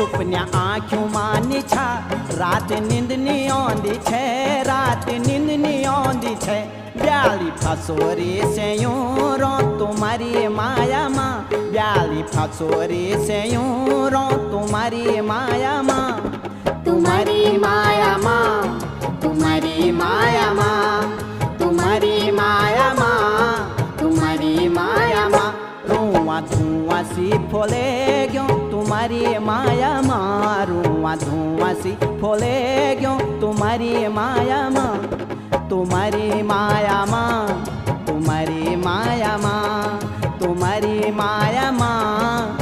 सुपन्या आँखों मानी छा रात नींद नहीं आँदी छे रात नींद नहीं आँदी छे ब्याली फसोरी से यूं रो तुम्हारी माया माँ ब्याली फसोरी से यूं रो तुम्हारी माया माँ तुम्हारी माया माँ तुम्हारी माया माँ तुम्हारी माया माँ तुम्हारी माया माँ रुआ धुआं सी फोले क्यों तुम्हारी माया माँ रुआ धुआं सी फोले क्यों तुम्हारी माया माँ तुम्हारी माया माँ तुम्हारी माया माँ तुम्हारी माया माँ